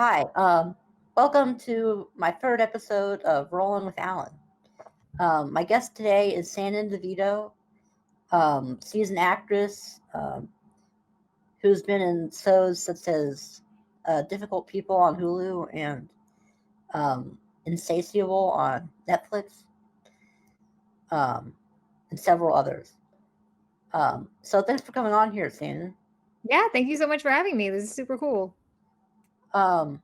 Hi, welcome to my third episode of Rollin with Alan. My guest today is Shannon DeVido. She's an actress who's been in shows such as Difficult People on Hulu and Insatiable on Netflix, um, and several others. So thanks for coming on here, Shannon. Yeah, thank you so much for having me. This is super cool. Um,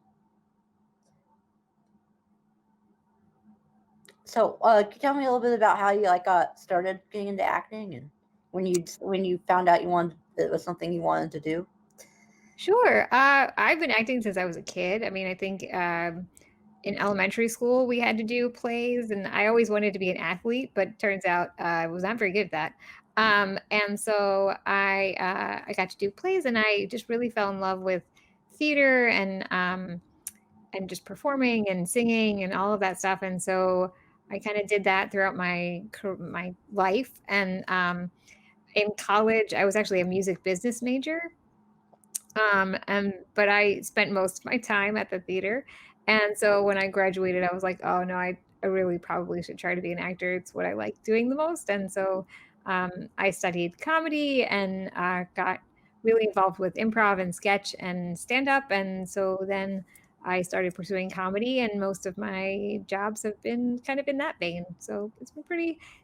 So, can you tell me a little bit about how you got started getting into acting, and when you found out it was something you wanted to do? Sure. I've been acting since I was a kid. I mean, I think in elementary school we had to do plays, and I always wanted to be an athlete, but turns out I was not very good at that. And so I got to do plays, and I just really fell in love with theater and just performing and singing and all of that stuff. And so I kind of did that throughout my life. And in college, I was actually a music business major. But I spent most of my time at the theater. And so when I graduated, I was like, oh no, I really probably should try to be an actor. It's what I like doing the most. And so I studied comedy and got really involved with improv and sketch and stand up. And so then I started pursuing comedy, and most of my jobs have been kind of in that vein. So it's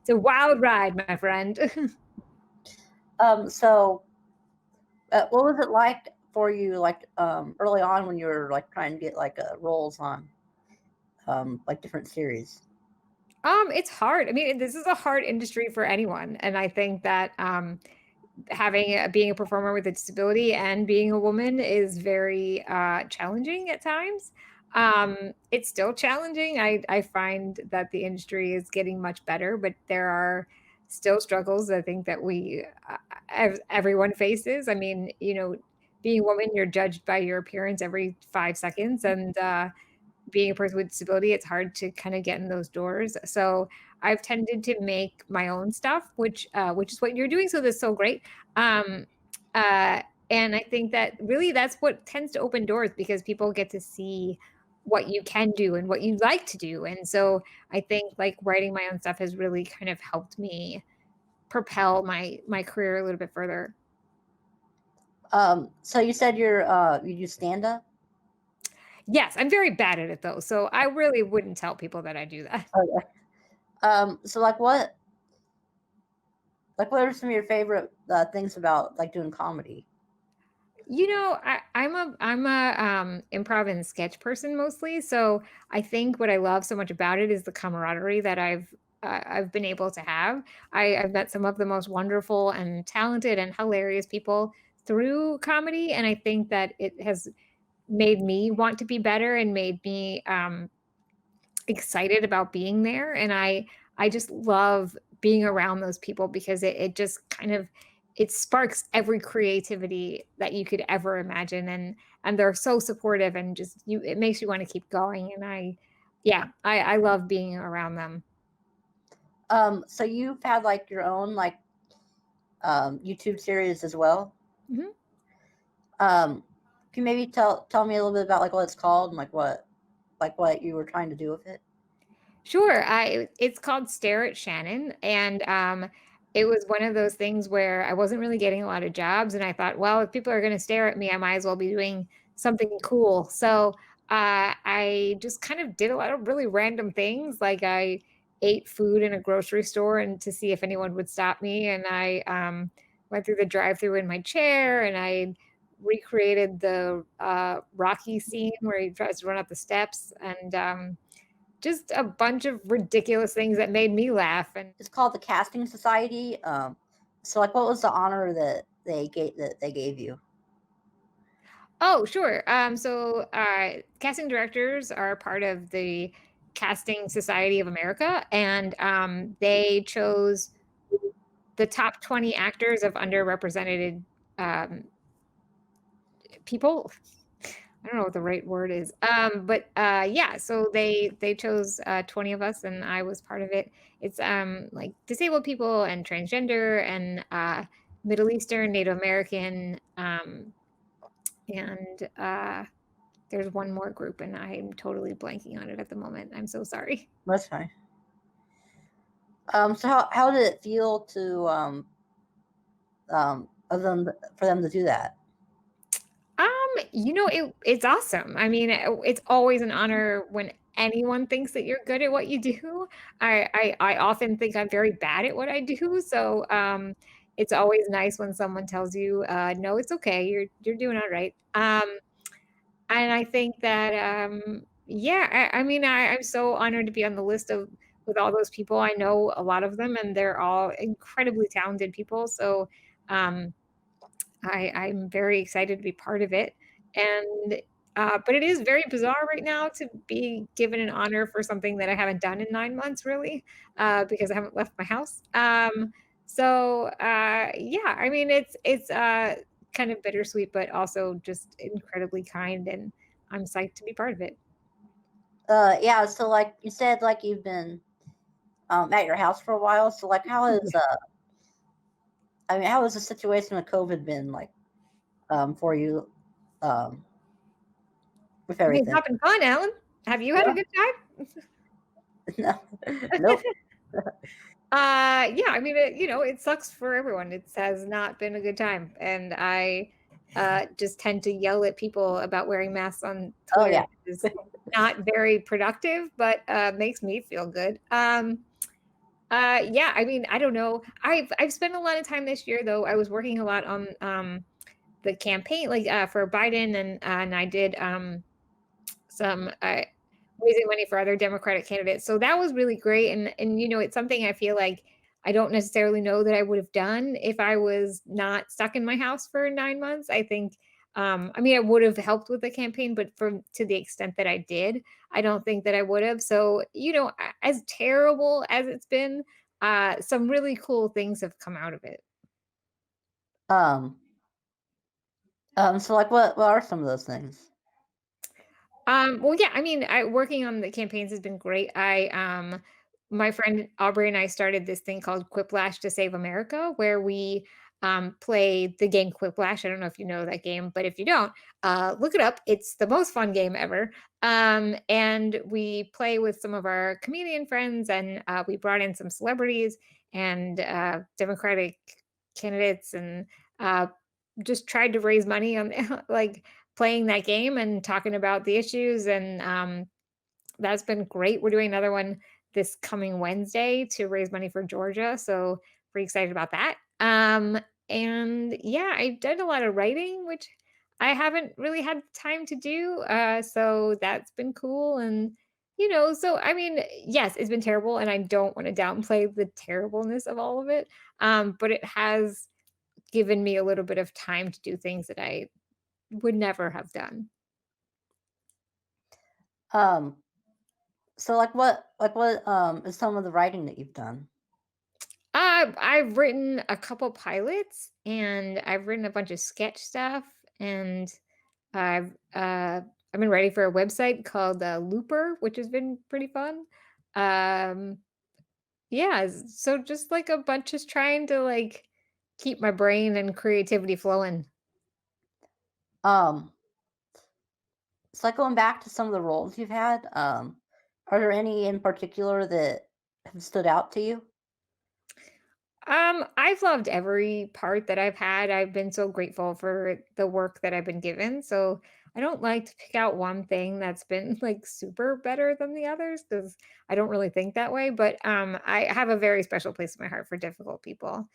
a wild ride, my friend. So, what was it like for you, early on when you were trying to get roles on different series? It's hard. I mean, this is a hard industry for anyone, and I think that being a performer with a disability and being a woman is very challenging at times. It's still challenging. I find that the industry is getting much better, but there are still struggles. I think that everyone faces. I mean, being a woman, you're judged by your appearance every 5 seconds, and being a person with disability, it's hard to kind of get in those doors. So I've tended to make my own stuff, which is what you're doing. So that's so great. Um, uh, and I think that really that's what tends to open doors, because people get to see what you can do and what you like to do. And so I think like writing my own stuff has really kind of helped me propel my career a little bit further. So you said you do stand up. Yes, I'm very bad at it though. So I really wouldn't tell people that I do that. Okay. So what are some of your favorite things about doing comedy? I'm a improv and sketch person mostly. So I think what I love so much about it is the camaraderie that I've been able to have. I've met some of the most wonderful and talented and hilarious people through comedy, and I think that it has made me want to be better and made me excited about being there. And I just love being around those people, because it just kind of it sparks every creativity that you could ever imagine. And they're so supportive, and just you it makes you want to keep going. And I love being around them. So you've had your own YouTube series as well. Mhm. Um, can you maybe tell me a little bit about what it's called and what you were trying to do with it? Sure. It's called Stare at Shannon, and it was one of those things where I wasn't really getting a lot of jobs, and I thought, well, if people are going to stare at me, I might as well be doing something cool. So I just kind of did a lot of really random things, like I ate food in a grocery store and to see if anyone would stop me, and I went through the drive-through in my chair, and I recreated the Rocky scene where he tries to run up the steps, and just a bunch of ridiculous things that made me laugh. And It's called the Casting Society. So what was the honor that they gave you? oh, sure. Casting directors are part of the Casting Society of America, and they chose the top 20 actors of underrepresented um, people. I don't know what the right word is. But yeah, so they chose 20 of us, and I was part of it. It's like disabled people and transgender and Middle Eastern, Native American, and There's one more group, and I'm totally blanking on it at the moment. I'm so sorry. That's fine. So how did it feel to of them for them to do that? It's awesome. I mean, it's always an honor when anyone thinks that you're good at what you do. I often think I'm very bad at what I do, so it's always nice when someone tells you, "No, it's okay. You're doing all right." And I think that, yeah, I mean, I'm so honored to be on the list of with all those people. I know a lot of them, and they're all incredibly talented people. So, um, I'm very excited to be part of it. And but it is very bizarre right now to be given an honor for something that I haven't done in 9 months, really, because I haven't left my house. Yeah, I mean, it's kind of bittersweet, but also just incredibly kind, and I'm psyched to be part of it. Yeah. So like you said, like you've been at your house for a while. So like, how is I mean, how has the situation with COVID been like for you um, with I mean, everything? it's been fun, Alan. Have you had a Yeah. good time? No. Nope. Yeah, I mean, it sucks for everyone. It has not been a good time, and I just tend to yell at people about wearing masks on Oh Twitter, yeah. which is not very productive, but makes me feel good. Yeah, I mean, I don't know. I've spent a lot of time this year, though. I was working a lot on the campaign, like for Biden, and I did some raising money for other Democratic candidates. So that was really great, and it's something I feel like I don't necessarily know that I would have done if I was not stuck in my house for 9 months. I think, I mean, I would have helped with the campaign, but from to the extent that I did, I don't think that I would have. So as terrible as it's been, some really cool things have come out of it. Um. So like, what are some of those things? Well, yeah, I mean, working on the campaigns has been great. My friend Aubrey and I started this thing called Quiplash to Save America, where we play the game Quiplash. I don't know if you know that game, but if you don't, look it up. It's the most fun game ever. And we play with some of our comedian friends, and we brought in some celebrities and Democratic candidates, and uh, just tried to raise money on like playing that game and talking about the issues, and that's been great. We're doing another one this coming Wednesday to raise money for Georgia, so pretty excited about that. And yeah, I've done a lot of writing, which I haven't really had time to do. So that's been cool. And so I mean, yes, it's been terrible, and I don't want to downplay the terribleness of all of it. But it has given me a little bit of time to do things that I would never have done. Um. So like what is some of the writing that you've done? I've written a couple pilots, and I've written a bunch of sketch stuff, and I've been writing for a website called Looper, which has been pretty fun. Um, yeah, so just like a bunch, just trying to like keep my brain and creativity flowing. Um. So like going back to some of the roles you've had. Are there any in particular that have stood out to you? I've loved every part that I've had. I've been so grateful for the work that I've been given. So I don't like to pick out one thing that's been like super better than the others because I don't really think that way. But I have a very special place in my heart for difficult people.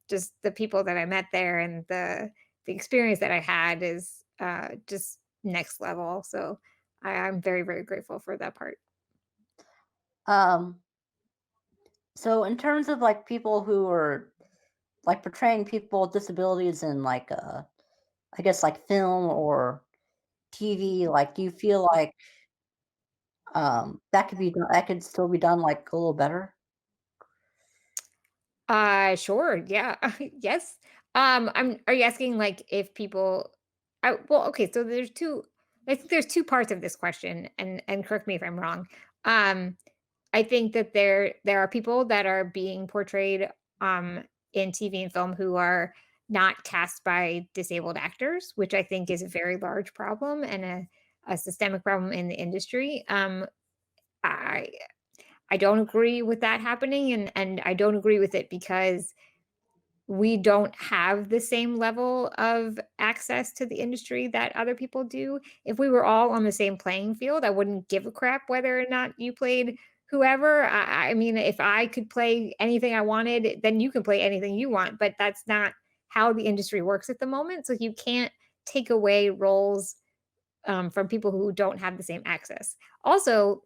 Just the people that I met there and the experience that I had is just next level. So I'm very, very grateful for that part. Um. So in terms of like people who are like portraying people with disabilities in like I guess like film or TV, like do you feel like that could be that could still be done like a little better? Sure. Yeah. Yes. Are you asking like if people well, okay, so I think there's two parts of this question, and correct me if I'm wrong. Um I think that there are people that are being portrayed in TV and film who are not cast by disabled actors, which I think is a very large problem and a systemic problem in the industry. I I don't agree with that happening, and I don't agree with it because we don't have the same level of access to the industry that other people do. If we were all on the same playing field, I wouldn't give a crap whether or not you played whoever. I mean, if I could play anything I wanted, then you can play anything you want, but that's not how the industry works at the moment. So you can't take away roles from people who don't have the same access. Also,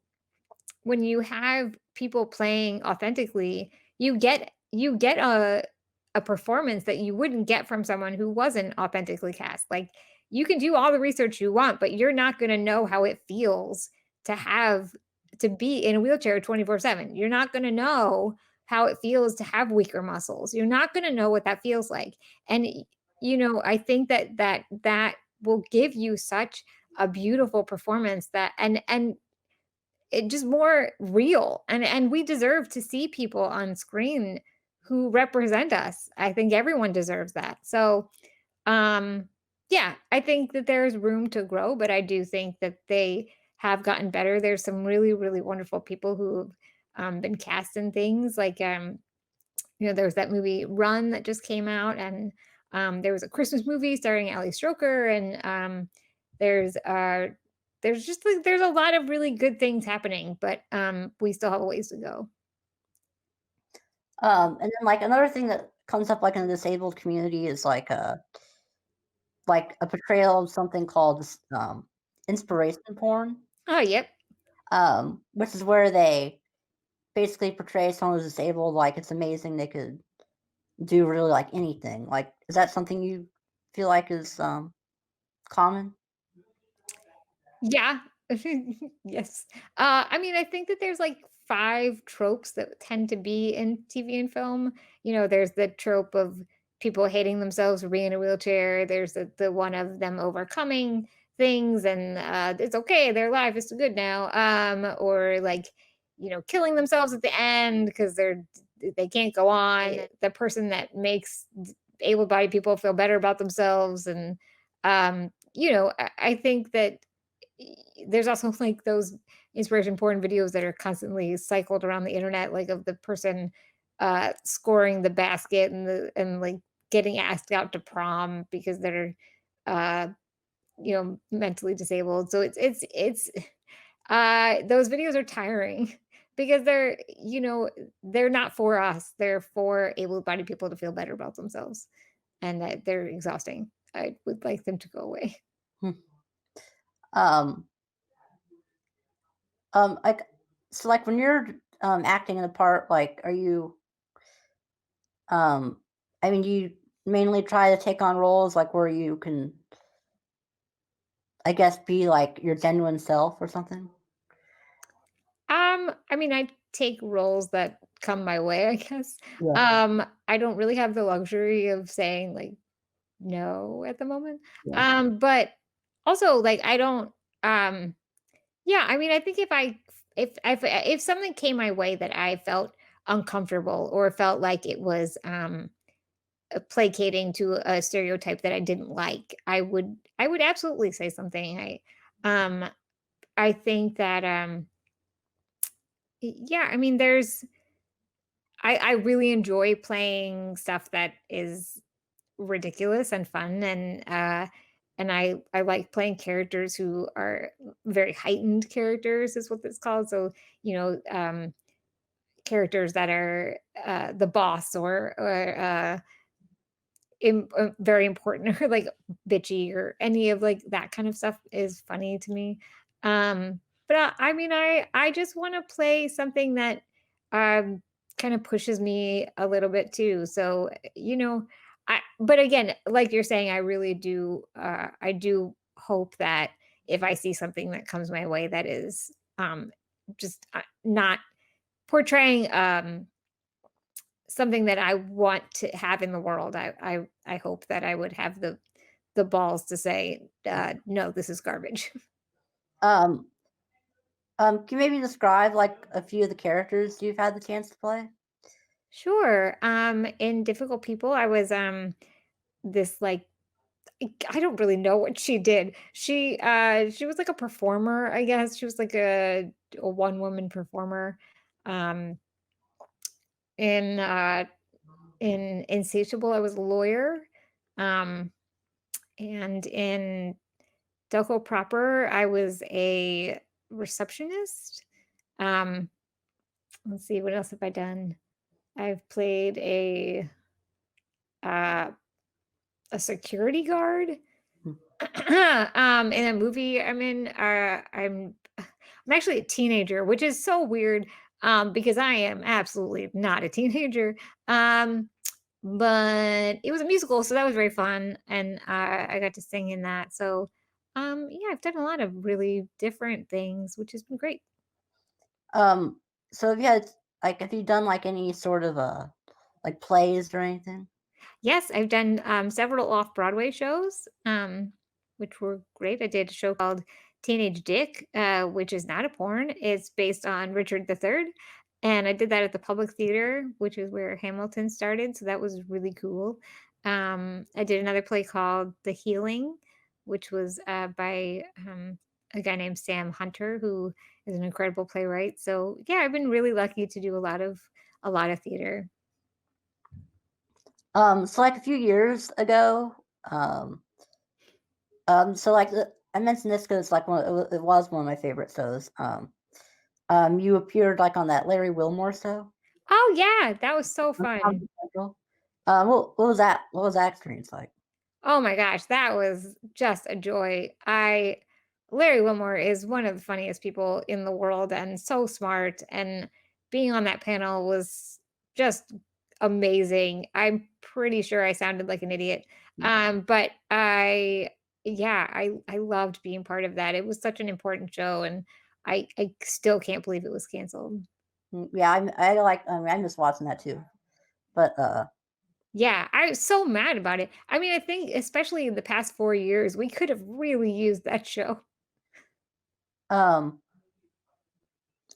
when you have people playing authentically, you get a performance that you wouldn't get from someone who wasn't authentically cast. Like, you can do all the research you want, but you're not going to know how it feels to have to be in a wheelchair 24/7. You're not going to know how it feels to have weaker muscles. You're not going to know what that feels like. And I think that will give you such a beautiful performance that and it just more real, and we deserve to see people on screen who represent us. I think everyone deserves that. So, yeah, I think that there's room to grow, but I do think that they have gotten better. There's some really, really wonderful people who've been cast in things like, there was that movie Run that just came out, and there was a Christmas movie starring Ali Stroker, and there's uh, there's just like there's a lot of really good things happening, but we still have a ways to go. And then like another thing that comes up like in the disabled community is like a portrayal of something called inspiration porn, Oh, yep. which is where they basically portray someone who's disabled like it's amazing they could do really like anything. Like, is that something you feel like is common? Yeah. Yes. I mean, I think that there's like 5 tropes that tend to be in TV and film. There's the trope of people hating themselves for being in a wheelchair. There's the one of them overcoming things, and it's okay, their life is good now. Or like, killing themselves at the end because they can't go on. The person that makes able-bodied people feel better about themselves, and I think that there's also like those inspiration porn videos that are constantly cycled around the internet, like of the person scoring the basket and like getting asked out to prom because they're uh mentally disabled. So it's those videos are tiring because they're not for us, they're for able-bodied people to feel better about themselves, and that they're exhausting. I would like them to go away. Hmm. Um, like, so like when you're acting in a part, like, are you um, I mean, do you mainly try to take on roles like where you can, I guess, be like your genuine self or something? I mean, I take roles that come my way, I guess. Yeah, I don't really have the luxury of saying like no at the moment. yeah. But also like I don't yeah, I mean, I think if something came my way that I felt uncomfortable or felt like it was placating to a stereotype that I didn't like, I would absolutely say something. Um I think that yeah, I mean, I really enjoy playing stuff that is ridiculous and fun, and I like playing characters who are very heightened characters is what it's called. So, characters that are the boss or very important or like bitchy or any of like that kind of stuff is funny to me. But I mean, I just want to play something that kind of pushes me a little bit too. So but again, like you're saying, I do hope that if I see something that comes my way that is just not portraying something that I want to have in the world. I hope that I would have the balls to say, "No, this is garbage." Um, can you maybe describe like a few of the characters you've had the chance to play? Sure. In Difficult People, I was this like I don't really know what she did. She was like a performer, I guess. She was like a one-woman performer, um, in, in Insatiable, I was a lawyer, um, and in Delco proper, I was a receptionist. Um, let's see, what else have I done? I've played uh, a security guard. Hmm. In a movie I'm in, I'm actually a teenager, which is so weird, because I am absolutely not a teenager. Um, but it was a musical, so that was very fun, and I got to sing in that. So, yeah, I've done a lot of really different things, which has been great. Um, so have you had like have you done like any sort of like plays or anything? Yes, I've done, several off-Broadway shows, which were great. I did a show called Teenage Dick, which is not a porn. It's based on Richard III, and I did that at the Public Theater, which is where Hamilton started, so that was really cool. I did another play called The Healing, which was, by, a guy named Sam Hunter, who is an incredible playwright. So, yeah, I've been really lucky to do a lot of theater. So like a few years ago, um, so like I mentioned this because like it was one of my favorite shows. You appeared like on that Larry Wilmore show Oh, yeah, that was so on fun. Comedy Central. What was that? What was that experience like? Oh my gosh, that was just a joy. I Larry Wilmore is one of the funniest people in the world and so smart, and being on that panel was just amazing. I'm pretty sure I sounded like an idiot. But I loved being part of that. It was such an important show, and I still can't believe it was canceled. Yeah, I like. I mean, I miss watching that too. But Yeah, I was so mad about it. I mean, I think especially in the past 4 years, we could have really used that show. um,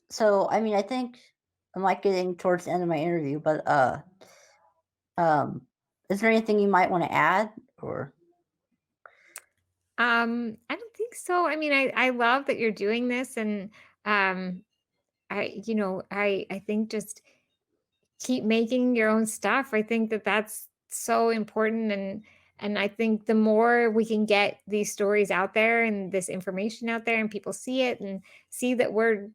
so I mean, I think I'm like getting towards the end of my interview. But is there anything you might want to add or? I don't think so. I mean, I love that you're doing this, and um I think just keep making your own stuff. I think that that's so important, and I think the more we can get these stories out there and this information out there and people see it and see that we're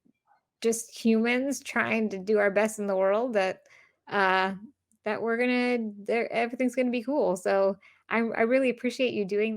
just humans trying to do our best in the world, uh that we're gonna there everything's gonna be cool. So I really appreciate you doing this.